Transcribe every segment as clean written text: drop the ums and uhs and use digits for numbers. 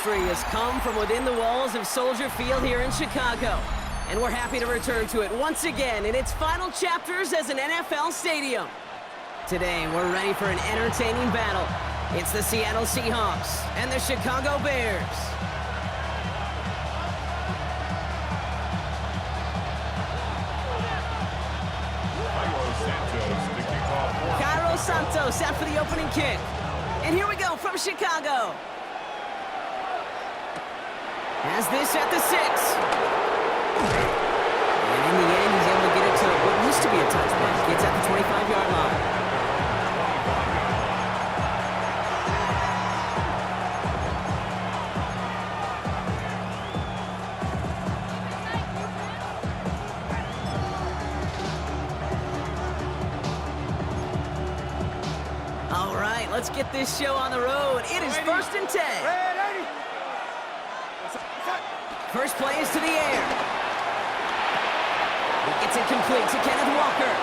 history has come from within the walls of Soldier Field here in Chicago. And we're happy to return to it once again in its final chapters as an NFL stadium. Today, we're ready for an entertaining battle. It's the Seattle Seahawks and the Chicago Bears. Santos out for the opening kick. And here we go from Chicago. Has this at the 6. And in the end, he's able to get it to what used to be a touchback. Gets at the 25-yard line. Let's get this show on the road. It is 1st and 10. First play is to the air. He gets it complete to Kenneth Walker.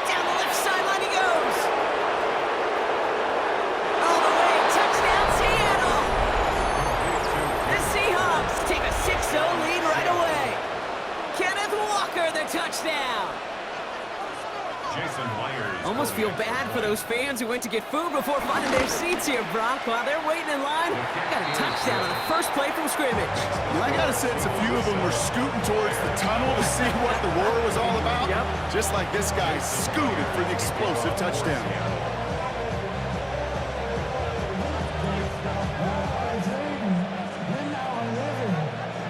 Down the left sideline he goes. All the way, touchdown Seattle. The Seahawks take a 6-0 lead right away. Kenneth Walker, the touchdown. Almost feel bad for those fans who went to get food before finding their seats here, Brock. While they're waiting in line, got a touchdown on the first play from scrimmage. I got a sense a few of them were scooting towards the tunnel to see what the war was all about. Yep. Just like this guy scooted for the explosive touchdown.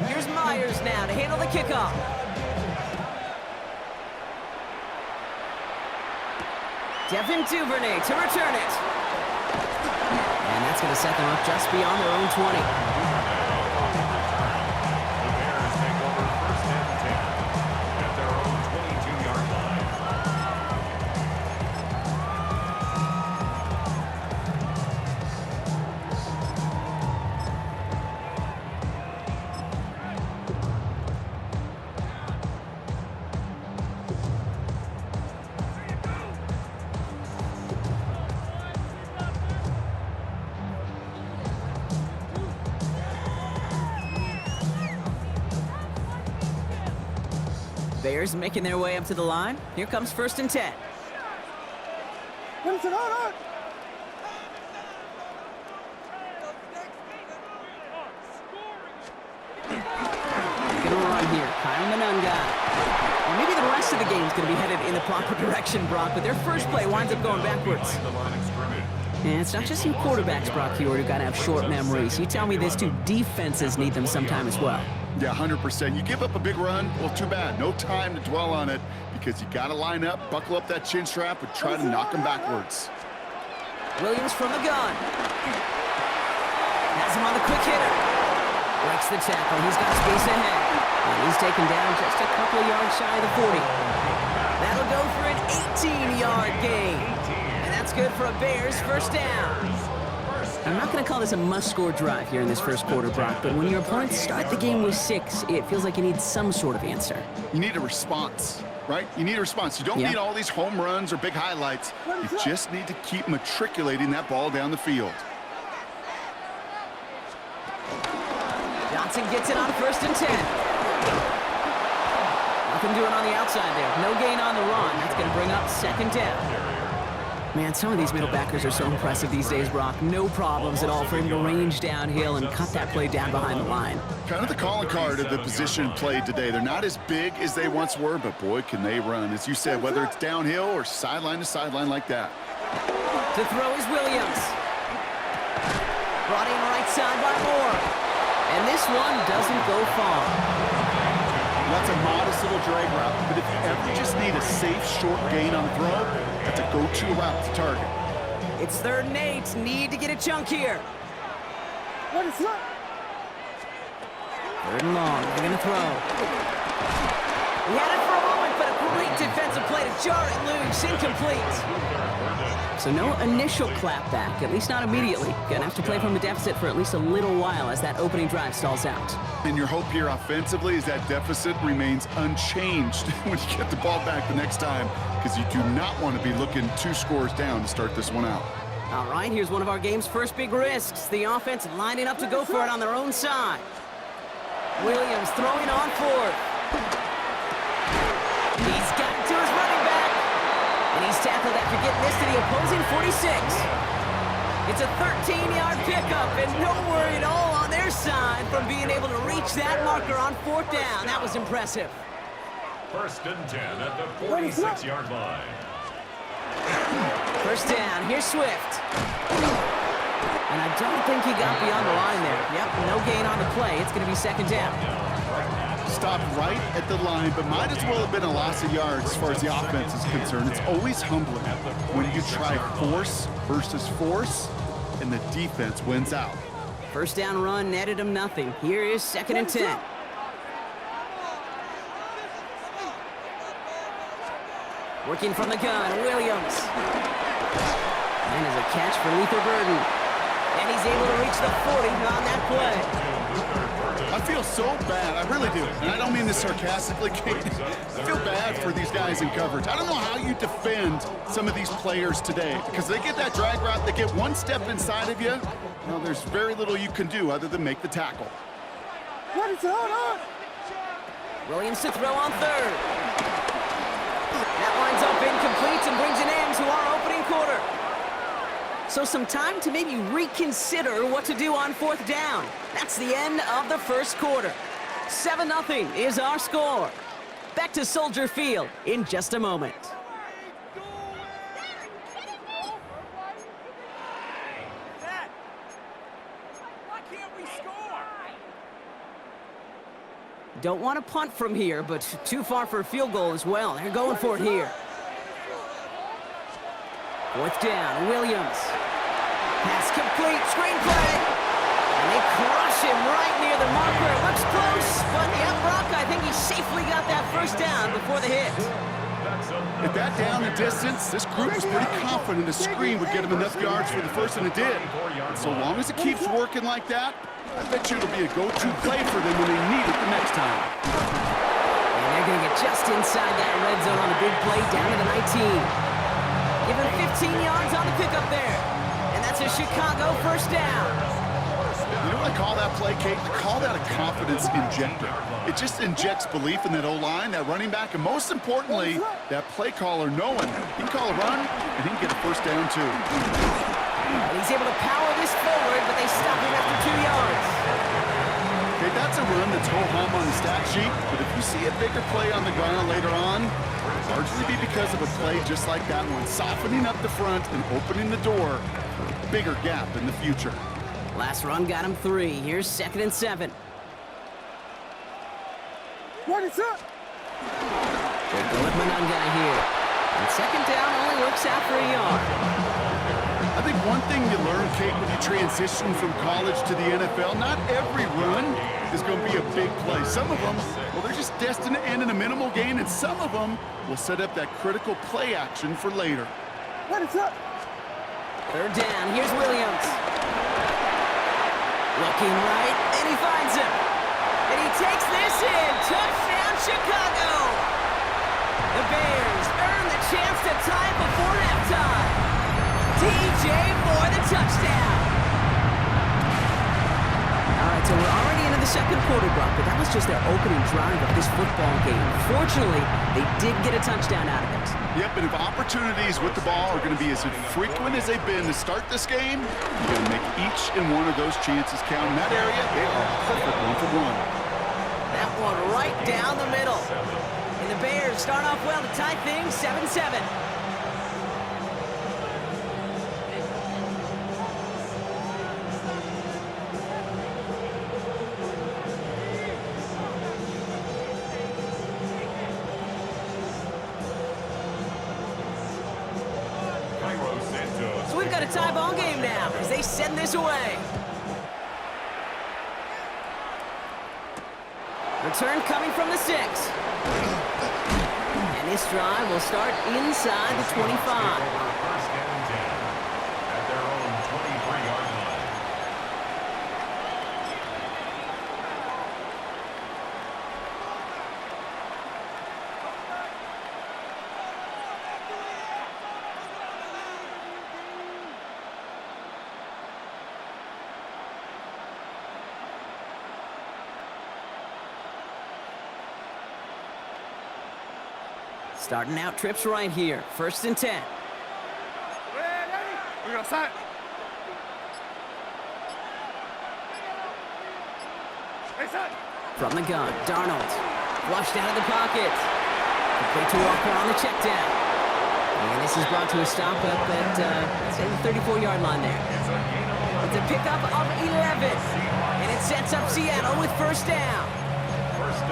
Here's Myers now to handle the kickoff. Devin Duvernay to return it. And that's going to set them up just beyond their own 20. Bears making their way up to the line. Here comes 1st and 10. Gonna run here. Kyle Manunga. Well, maybe the rest of the game is going to be headed in the proper direction, Brock, but their first play winds up going backwards. And it's not just you quarterbacks, Brock, here who got to have short memories. You tell me this too, defenses need them sometime as well. Yeah, 100%. You give up a big run, well, too bad. No time to dwell on it because you got to line up, buckle up that chin strap, and try to knock them backwards. Williams from the gun. Has him on the quick hitter. Breaks the tackle. He's got space ahead. And he's taken down just a couple of yards shy of the 40. That'll go for an 18-yard gain. And that's good for a Bears first down. I'm not going to call this a must-score drive here in this first quarter, Brock, but when your opponents start the game with 6, it feels like you need some sort of answer. You need a response, right? You need a response. You don't need all these home runs or big highlights. You just need to keep matriculating that ball down the field. Johnson gets it on 1st and 10. Nothing doing on the outside there. No gain on the run. That's going to bring up 2nd down. Man, some of these middle backers are so impressive these days, Brock. No problems at all for him to range downhill and cut that play down behind the line. Kind of the calling card of the position played today. They're not as big as they once were, but boy, can they run. As you said, whether it's downhill or sideline to sideline like that. To throw is Williams. Brought in right side by Moore. And this one doesn't go far. That's a modest little drag route, but if you ever just need a safe, short gain on the throw, that's a go-to route to target. It's 3rd and 8. Need to get a chunk here. 3rd and long. They're going to throw. He had it for a moment, but a great defensive play to jar it loose. Incomplete. So no initial clapback, at least not immediately. Gonna have to play from the deficit for at least a little while as that opening drive stalls out. And your hope here offensively is that deficit remains unchanged when you get the ball back the next time, because you do not want to be looking 2 scores down to start this one out. All right, here's one of our game's first big risks. The offense lining up to go for it on their own side. Williams throwing on fourth. He's got it to his running back. And he's tackled after getting this to the opposing 46. It's a 13-yard pickup, and no worry at all on their side from being able to reach that marker on fourth down. That was impressive. 1st and 10 at the 46-yard line. First down, here's Swift. And I don't think he got beyond the line there. Yep, no gain on the play. It's going to be 2nd down. Stopped right at the line, but might as well have been a loss of yards as far as the offense is concerned. It's always humbling when you try force versus force, and the defense wins out. First down run netted him nothing. Here is 2nd and 10. Working from the gun, Williams. And as a catch for Luther Burden. And he's able to reach the 40 on that play. I feel so bad, I really do. And I don't mean this sarcastically, Kate. I feel bad for these guys in coverage. I don't know how you defend some of these players today, because they get that drag route, they get one step inside of you. Well, there's very little you can do other than make the tackle. What is going on? Williams to throw on third. That lines up incomplete and brings an end to our opening quarter. So some time to maybe reconsider what to do on fourth down. That's the end of the first quarter. 7-0 is our score. Back to Soldier Field in just a moment. Don't want to punt from here, but too far for a field goal as well. They're going for it here. Fourth down, Williams. Pass complete, screen play. And they crush him right near the marker. It looks close, but yeah, Brock, I think he safely got that first down before the hit. At that down and distance, this group was pretty confident a screen would get him enough yards for the first, and it did. And so long as it keeps working like that, I bet you it'll be a go-to play for them when they need it the next time. And they're going to get just inside that red zone on the big play down to the 19. Give him 15 yards on the pickup there. And that's a Chicago first down. You know what I call that play, Kate? I call that a confidence injector. It just injects belief in that O-line, that running back, and most importantly, that play caller knowing he can call a run and he can get a first down too. And he's able to power this forward, but they stop him after 2 yards. Okay, that's a run that's ho-hum on the stat sheet, but if you see a bigger play on the ground later on, largely be because of a play just like that one, softening up the front and opening the door for a bigger gap in the future. Last run got him 3. Here's 2nd and 7. What is up? They go with Mananga here. And 2nd down only works out for a yard. I think one thing you learn, Kate, when you transition from college to the NFL, not every run is going to be a big play. Some of them, well, they're just destined to end in a minimal gain, and some of them will set up that critical play action for later. What is up? 3rd down, here's Williams. Looking right, and he finds him. And he takes this in. Touchdown, Chicago! The Bears earn the chance to tie it before halftime. DJ for the touchdown. All right, so we're already into the second quarter, Brock, but that was just their opening drive of this football game. Fortunately, they did get a touchdown out of it. Yep, and if opportunities with the ball are going to be as infrequent as they've been to start this game, you're going to make each and one of those chances count. In that area, they are perfect one-for-one. That one right down the middle. And the Bears start off well to tie things 7-7. So we've got a tie ball game now as they send this away. Return coming from the 6. And this drive will start inside the 25. Starting out trips right here. 1st and 10. We're gonna start. Hey, son. From the gun, Darnold. Flushed out of the pocket. Complete to Walker on the check down. And this is brought to a stop up at, say, the 34-yard line there. It's a pickup of 11. And it sets up Seattle with 1st down.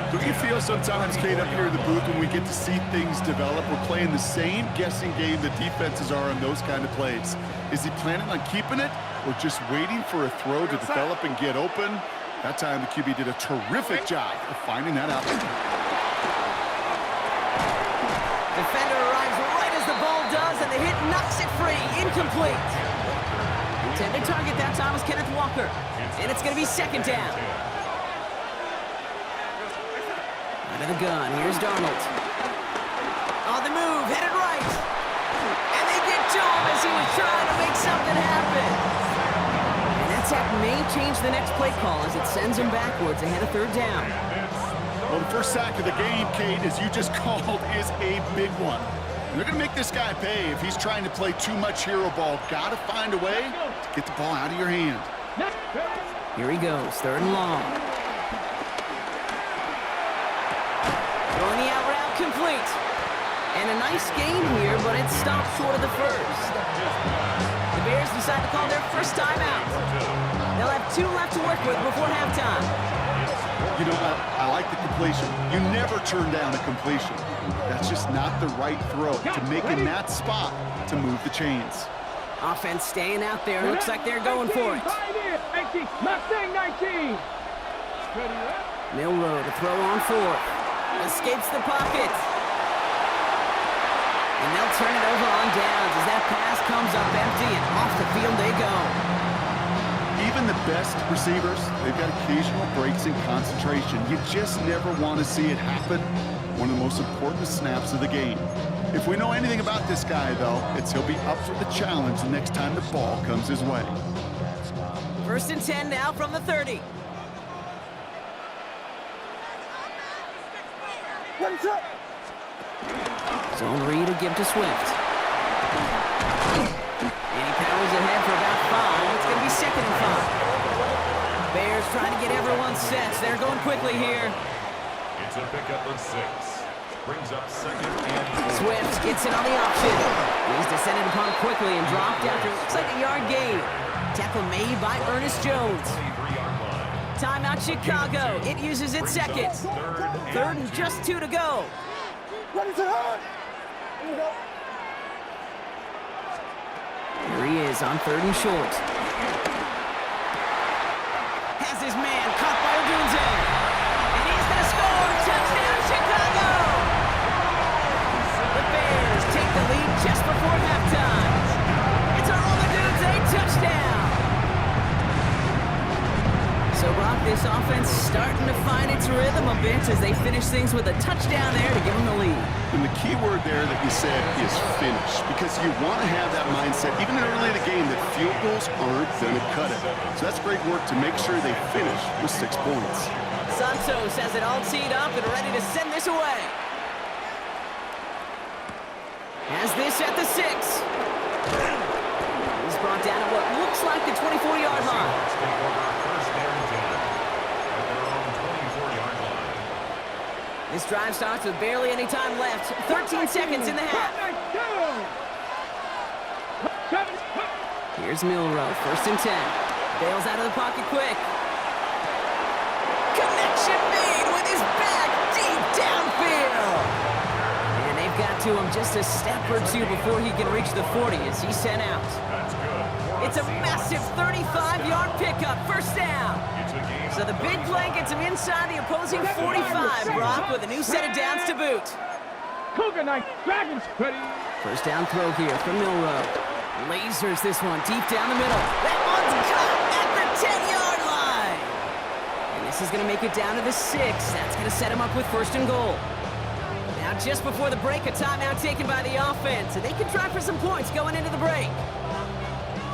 Do you feel sometimes, Kate, up here in the booth when we get to see things develop? We're playing the same guessing game the defenses are on those kind of plays. Is he planning on keeping it or just waiting for a throw to develop and get open? That time the QB did a terrific job of finding that out. Defender arrives right as the ball does, and the hit knocks it free. Incomplete. Intended target that time was Kenneth Walker. And it's going to be 2nd down. Out of the gun, here's Darnold. On the move, headed right. And they get to him as he was trying to make something happen. And that sack may change the next play call as it sends him backwards ahead of 3rd down. Well, the first sack of the game, Kate, as you just called, is a big one. And they're going to make this guy pay if he's trying to play too much hero ball. Got to find a way to get the ball out of your hand. Here he goes, 3rd and long. Throwing the out route complete. And a nice gain here, but it stopped short of the 1st. The Bears decide to call their 1st timeout. They'll have 2 left to work with before halftime. You know, I like the completion. You never turn down a completion. That's just not the right throw to make in that spot to move the chains. Offense staying out there. Looks like they're going for it. 19. Mustang 19. Milrow to throw on 4th. Escapes the pocket. And they'll turn it over on downs as that pass comes up empty and off the field they go. Even the best receivers, they've got occasional breaks in concentration. You just never want to see it happen. One of the most important snaps of the game. If we know anything about this guy, though, it's he'll be up for the challenge the next time the ball comes his way. 1st and 10 now from the 30. What is up? Zone read to give to Swift. And he powers ahead for about 5. It's going to be 2nd and 5. Bears trying to get everyone set. They're going quickly here. It's a pickup of 6. Brings up 2nd and 4. Swift gets it on the option. He's descended upon quickly and dropped after looks like a yard gain. Tackle made by Ernest Jones. 23-yard line. Timeout Chicago. It uses its 2nd. 3rd and just 2 to go. What is it on? Here we go. Here he is on 3rd and short. Has his man caught by Odunze. And he's going to score. Touchdown, Chicago! The Bears take the lead just before halftime. It's a Odunze touchdown. So, Brock, this offense starting to find its rhythm a bit as they finish things with a touchdown there to give them the lead. And the key word there that you said is finish, because you want to have that mindset, even early in the game, that field goals aren't going to cut it. So that's great work to make sure they finish with 6 points. Santos has it all teed up and ready to send this away. Has this at the 6. He's brought down at what looks like the 24-yard line. Take over 1st and 10 at their own 24-yard line. This drive starts with barely any time left. 13 seconds in the half. Here's Milrow, 1st and 10. Bails out of the pocket quick. Connection made with his back deep downfield. And they've got to him just a step or 2 before he can reach the 40 as he's sent out. That's good. It's a massive 35-yard pickup, 1st down. It's a game. So the big play gets him inside the opposing 45, Brock, with a new set of downs to boot. Cougar Knight, Dragons, ready. 1st down throw here from Milrow. Lasers this one deep down the middle. That one's caught at the 10-yard line. And this is going to make it down to the 6. That's going to set him up with 1st and goal. Now just before the break, a timeout taken by the offense. And they can try for some points going into the break.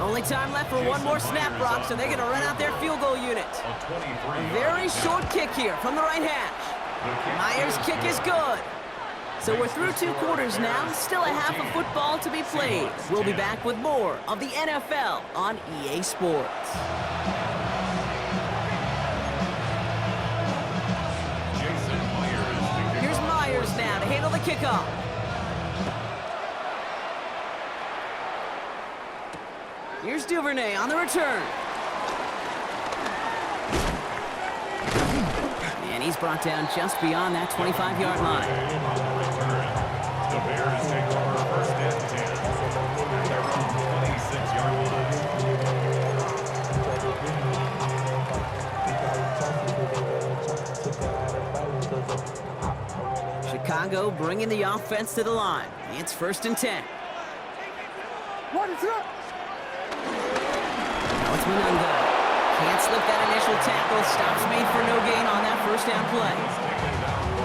Only time left for one more snap, Brock, so they're going to run out their field goal unit. A very short kick here from the right hash. Myers' kick is good. So we're through 2 quarters now, still a half of football to be played. We'll be back with more of the NFL on EA Sports. Here's Myers now to handle the kickoff. Here's Duvernay on the return. And he's brought down just beyond that 25-yard line. The Bears take over first and 10. Their own 26-yard line. Chicago bringing the offense to the line. It's first and 10. What is up? Now it's Monunga. Can't slip that initial tackle. Stops made for no gain on that first down play.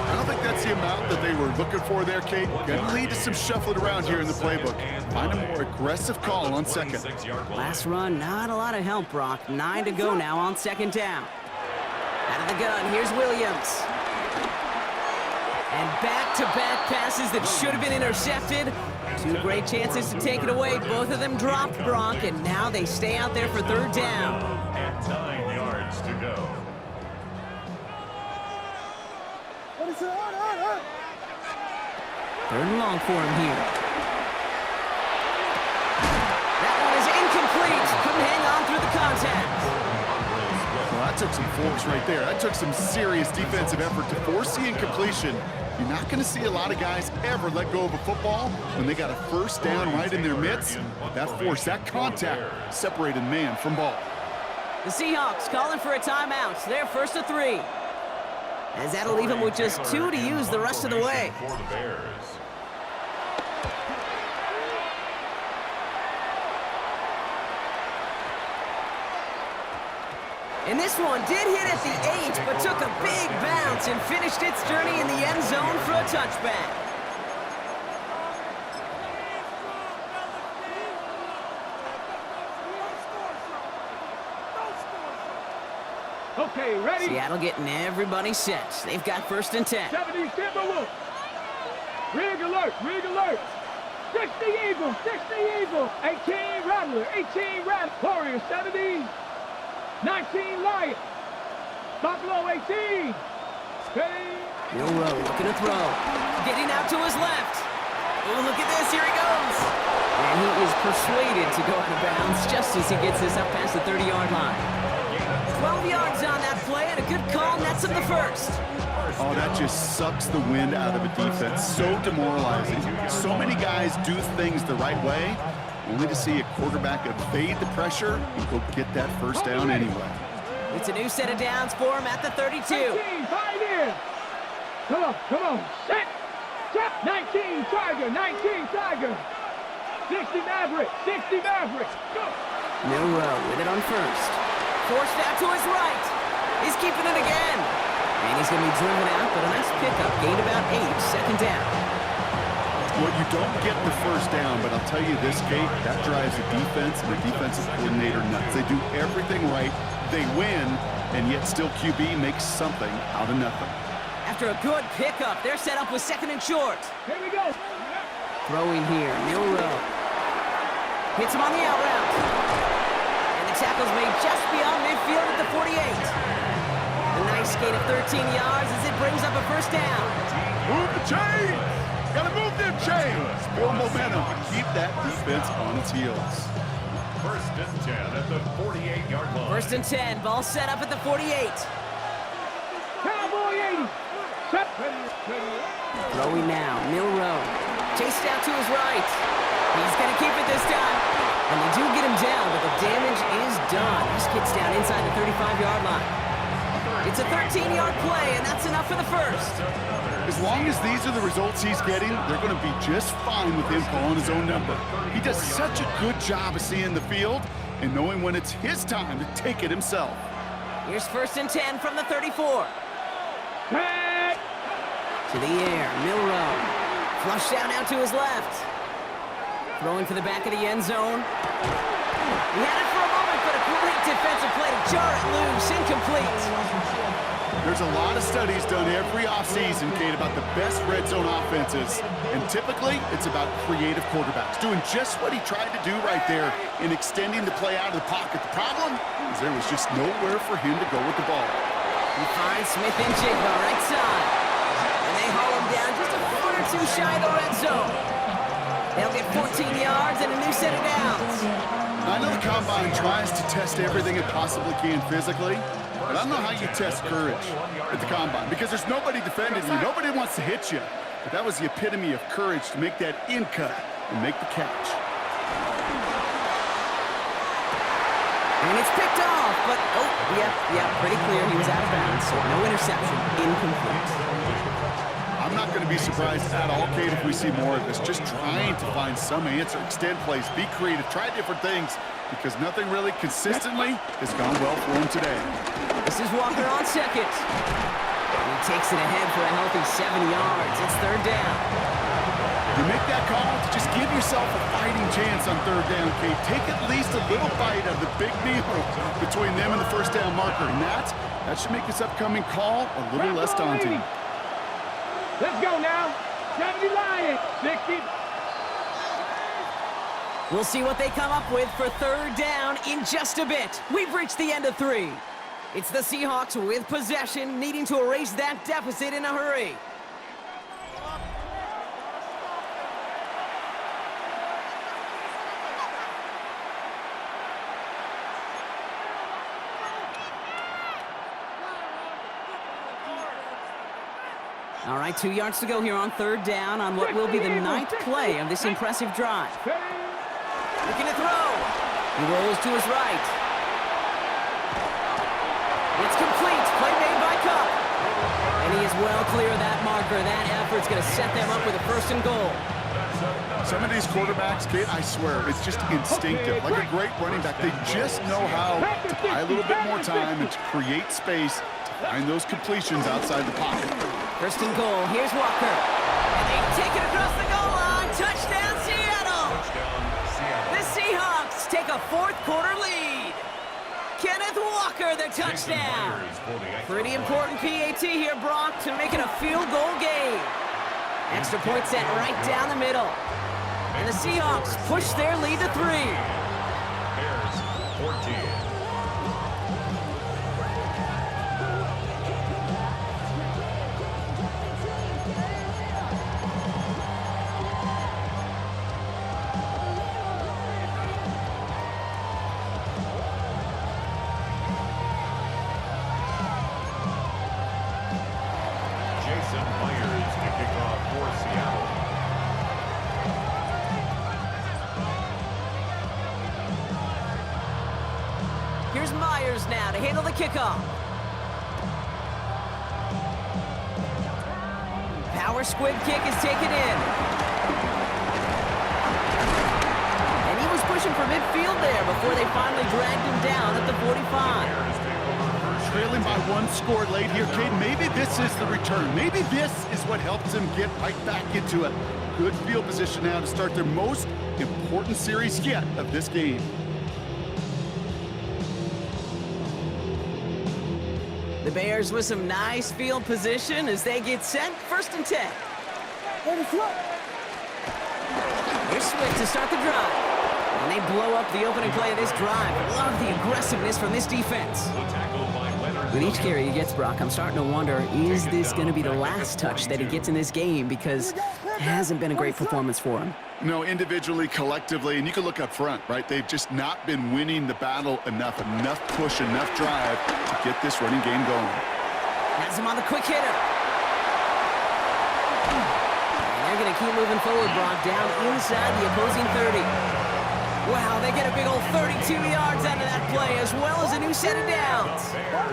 I don't think that's the amount that they were looking for there, Kate. Gonna lead to some shuffling around here in the playbook. Find a more aggressive call on second. Last run, not a lot of help, Brock. 9 to go now on second down. Out of the gun, here's Williams. And back-to-back passes that should have been intercepted. 2 great chances to take it away. Both of them dropped, Brock, and now they stay out there for third down. And 9 yards to go. What is it? Third and long for him here. That one is incomplete. Couldn't hang on through the contact. Well, that took some force right there. That took some serious defensive effort to force the incompletion. You're not going to see a lot of guys ever let go of a football when they got a first down right in their midst. That force, that contact, separated man from ball. The Seahawks calling for a timeout. They're first to 3. As that'll leave them with just 2 to use the rest of the way. For the Bears. And this one did hit at the 8, but took a big bounce and finished its journey in the end zone for a touchback. Okay, ready? Seattle getting everybody set. They've got first and 10. 70 Timberwolves. Rig alert, rig alert. 60 Eagles, 60 Eagles. 18 Rattler, 18 Rattler. Warriors, 70. 19 Lions. Buffalo, 18. Ready? Milrow looking to throw. Getting out to his left. Oh, look at this. Here he goes. And he is persuaded to go out of bounds just as he gets this up past the 30-yard line. 12 yards on that play, and a good call nets him the first. Oh, that just sucks the wind out of a defense. So demoralizing. So many guys do things the right way, only to see a quarterback evade the pressure and go get that first down anyway. It's a new set of downs for him at the 32. 19, fight in. Come on, set. Set. 19 Tiger, 19 Tiger. 60 Maverick, 60 Maverick. Go. Milrow with it on first. Forced out to his right. He's keeping it again. And he's going to be driven out, but a nice pickup. Gained about 8, second down. Well, you don't get the first down, but I'll tell you this, Kate, that drives the defense and the defensive coordinator nuts. They do everything right. They win, and yet still QB makes something out of nothing. After a good pickup, they're set up with second and short. Here we go. Throwing here, Milrow. Hits him on the out route. And the tackle's made just beyond midfield at the 48. A nice gain of 13 yards as it brings up a first down. Move the chains! Gotta move them chains! Build momentum. Keep that defense on its heels. First and 10 at the 48-yard line. First and 10, ball set up at the 48. Cowboy 80. Set. Ready. Throwing now, Milrow. Chased out to his right. He's going to keep it this time. And they do get him down, but the damage is done. This kid's down inside the 35-yard line. It's a 13-yard play, and that's enough for the first. As long as these are the results he's getting, they're going to be just fine with him calling his own number. He does such a good job of seeing the field and knowing when it's his time to take it himself. Here's first and 10 from the 34. Back. To the air, Milrow. Flushed out now to his left. Throwing for the back of the end zone. He had it for a moment, but a great defensive play to jar it loose. Incomplete. There's a lot of studies done every offseason, Kate, about the best red zone offenses. And typically, it's about creative quarterbacks doing just what he tried to do right there in extending the play out of the pocket. The problem is there was just nowhere for him to go with the ball. He finds Smith and Jigba right side. And they haul him down just a foot or two shy of the red zone. They'll get 14 yards and a new set of downs. I know the Combine tries to test everything it possibly can physically, but I don't know how you test courage at the Combine because there's nobody defending you. Nobody wants to hit you. But that was the epitome of courage to make that in cut and make the catch. And it's picked off, but, pretty clear he was out of bounds, so no interception, incomplete. I'm not going to be surprised at all, Kate, if we see more of this. Just trying to find some answer, extend plays, be creative, try different things, because nothing really consistently has gone well for him today. This is Walker on second. He takes it ahead for a healthy 7 yards. It's third down. You make that call to just give yourself a fighting chance on third down, Kate. Take at least a little bite of the big meal between them and the first down marker. And that should make this upcoming call a little less daunting. Let's go now. 70 Lions, 60. We'll see what they come up with for third down in just a bit. We've reached the end of 3. It's the Seahawks with possession, needing to erase that deficit in a hurry. All right, 2 yards to go here on third down on what will be the 9th play of this impressive drive. Looking to throw. He rolls to his right. It's complete. Play made by Cup. And he is well clear of that marker. That effort's going to set them up with a first and goal. Some of these quarterbacks, Kate, I swear, it's just instinctive. Like a great running back, they just know how to buy a little bit more time and to create space to find those completions outside the pocket. First and goal. Here's Walker. And they take it across the goal line. Touchdown, Seattle. The Seahawks take a fourth-quarter lead. Kenneth Walker, the touchdown. Pretty important PAT here, Brock, to make it a field goal game. Extra point set right down the middle. And the Seahawks push their lead to 3. Bears, 14. Here's Myers now to handle the kickoff. Power squib kick is taken in. And he was pushing for midfield there before they finally dragged him down at the 45. Trailing by 1 score late here, Kate. Maybe this is the return. Maybe this is what helps them get right back into a good field position now to start their most important series yet of this game. The Bears with some nice field position as they get set. First and 10. Here's Swift to start the drive. And they blow up the opening play of this drive. Love the aggressiveness from this defense. With each carry he gets, Brock, I'm starting to wonder, is this going to be the last touch that he gets in this game? Because it hasn't been a great performance for him. No, individually, collectively, and you can look up front, right? They've just not been winning the battle enough push, enough drive to get this running game going. Has him on the quick hitter. And they're going to keep moving forward, Brock, down inside the opposing 30. Wow, they get a big old 32 yards out of that play, as well as a new set of downs.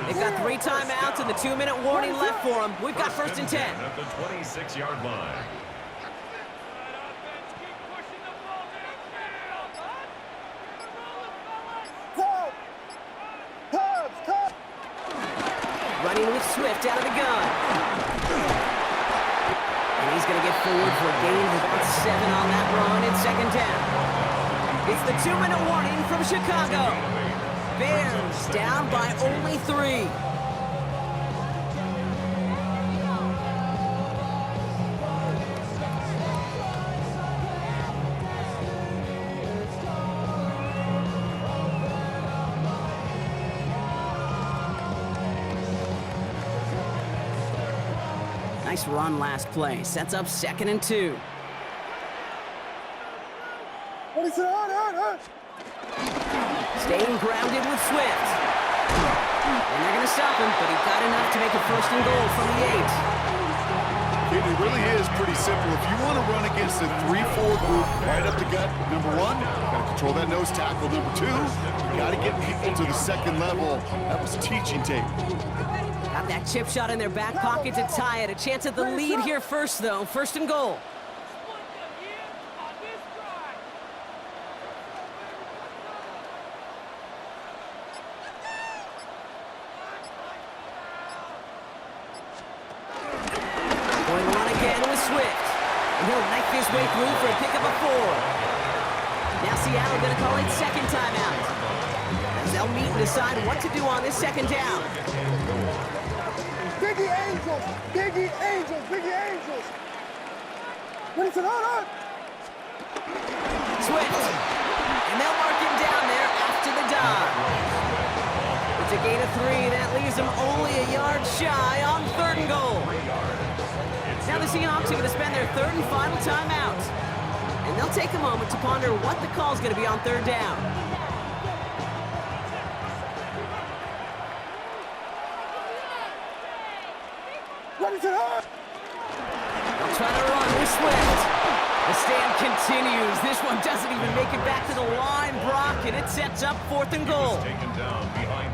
They've got 3 timeouts and the 2-minute warning left for them. We've got first and 10. At the 26-yard line. Running with Swift out of the gun. And he's going to get forward for a gain of about 7 on that run. It's second down. It's the 2-minute warning from Chicago. Bears down by only 3. Nice run last play. Sets up 2nd and 2. Staying grounded with Swift. And they're going to stop him, but he got enough to make a 1st and goal from the 8. It really is pretty simple. If you want to run against a 3-4 group right up the gut, number 1, you got to control that nose tackle. Number 2, you got to get people to the 2nd level. That was teaching tape. Got that chip shot in their back pocket to tie it. A chance at the lead here first, though. 1st and goal. Going to run again with Swift. And he'll knife his way through for a pickup of 4. Now Seattle going to call it 2nd timeout. As they'll meet and decide what to do on this 2nd down. Biggie Angels! Biggie Angels! Biggie Angels! What is it? Hold on! Swift. And they'll mark him down there after the dive. It's a gain of 3. That leaves them only a yard shy on 3rd and goal. Now the Seahawks are going to spend their 3rd and final timeout. And they'll take a moment to ponder what the call is going to be on 3rd down. What is it? Hold on! They'll try to run with Swift. The stand continues. This one doesn't even make it back to the line, Brock, and it sets up 4th and goal.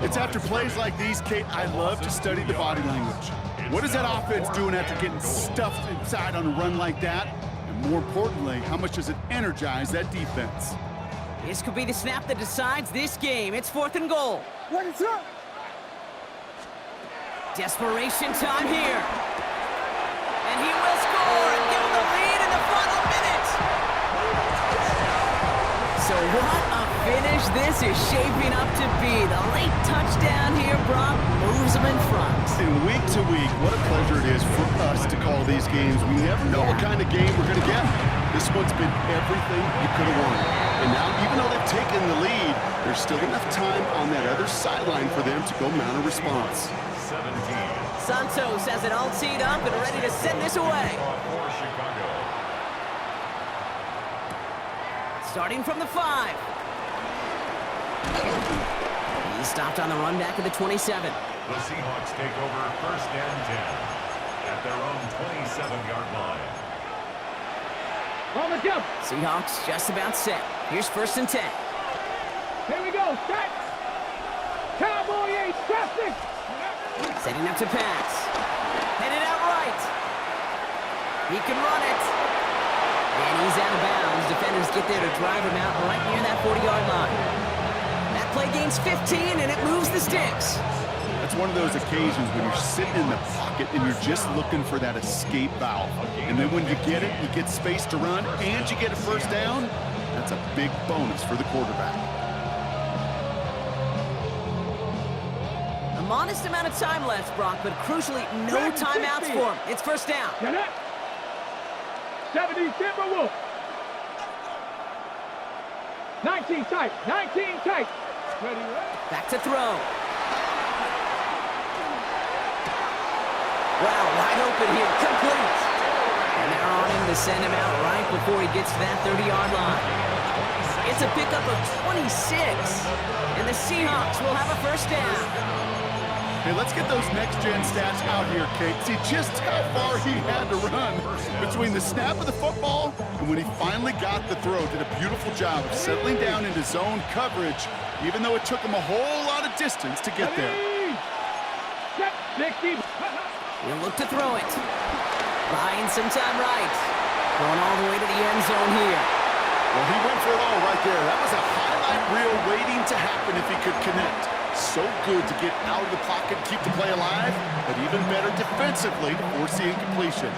It's after plays like these, Kate, I love to study the body language. What is that offense doing after getting stuffed inside on a run like that? And more importantly, how much does it energize that defense? This could be the snap that decides this game. It's 4th and goal. What is up? Desperation time here. And he will score and give them the lead in the final minute. So what a finish this is shaping up to be. The late touchdown here, Brock, moves them in front. And week to week, what a pleasure it is for us to call these games. We never know what kind of game we're going to get. This one's been everything you could have wanted. And now, even though they've taken the lead, there's still enough time on that other sideline for them to go mount a response. 17. Santos has it all teed up and ready to send this away. For Chicago. Starting from the 5. He's stopped on the run back of the 27. The Seahawks take over 1st and 10 at their own 27-yard line. On the jump. Seahawks just about set. Here's 1st and 10. Here we go. Set. Cowboy 8 traffic. Setting up to pass. Headed out right. He can run it. And he's out of bounds. Defenders get there to drive him out right near that 40-yard line. That play gains 15, and it moves the sticks. That's one of those occasions when you're sitting in the pocket and you're just looking for that escape valve. And then when you get it, you get space to run, and you get a 1st down. That's a big bonus for the quarterback. A modest amount of time left, Brock, but crucially, no timeouts for him. It's 1st down. Get it. 70 Timberwolf. 19 tight. 19 tight. Ready, ready. Back to throw. Wow, wide open here. Complete. And they're on him to send him out right before he gets to that 30-yard line. It's a pickup of 26. And the Seahawks will have a 1st down. Hey, let's get those next-gen stats out here, Kate. See just how far he had to run between the snap of the football and when he finally got the throw. Did a beautiful job of settling down into zone coverage, even though it took him a whole lot of distance to get there. Set 60. He'll look to throw it. Buying some time right. Going all the way to the end zone here. Well, he went for it all right there. That was a highlight reel waiting to happen if he could connect. So good to get out of the pocket, keep the play alive, but even better defensively to force the incompletion.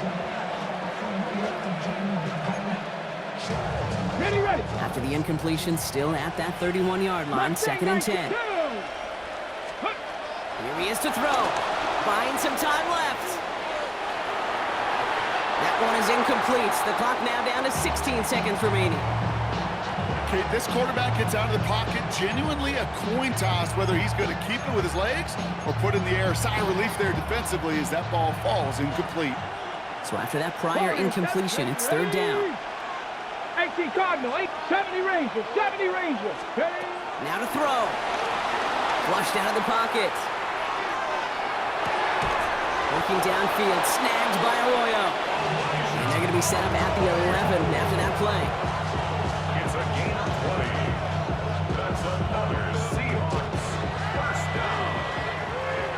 Ready, ready. After the incompletion, still at that 31-yard line, 2nd and 10. Here he is to throw. Buying some time left. That one is incomplete. The clock now down to 16 seconds remaining. Okay, this quarterback gets out of the pocket, genuinely a coin toss whether he's going to keep it with his legs or put in the air. Sigh of relief there defensively as that ball falls incomplete. So after that prior incompletion, it's third down. 18 Cardinal, 70 Rangers, 70 Rangers. Now to throw. Flushed out of the pocket. Working downfield, snagged by Arroyo. And they're going to be set up at the 11 after that play. It's a gain of 20. That's another Seahawks first down.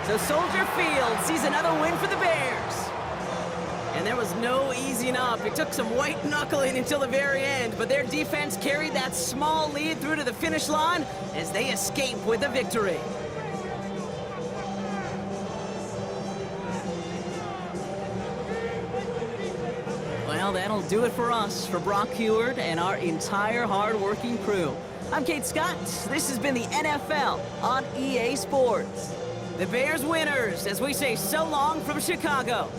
So Soldier Field sees another win for the Bears. And there was no easing up. It took some white knuckling until the very end, but their defense carried that small lead through to the finish line as they escape with a victory. Well, that'll do it for us, for Brock Heward and our entire hard-working crew. I'm Kate Scott. This has been the NFL on EA Sports. The Bears winners as we say so long from Chicago.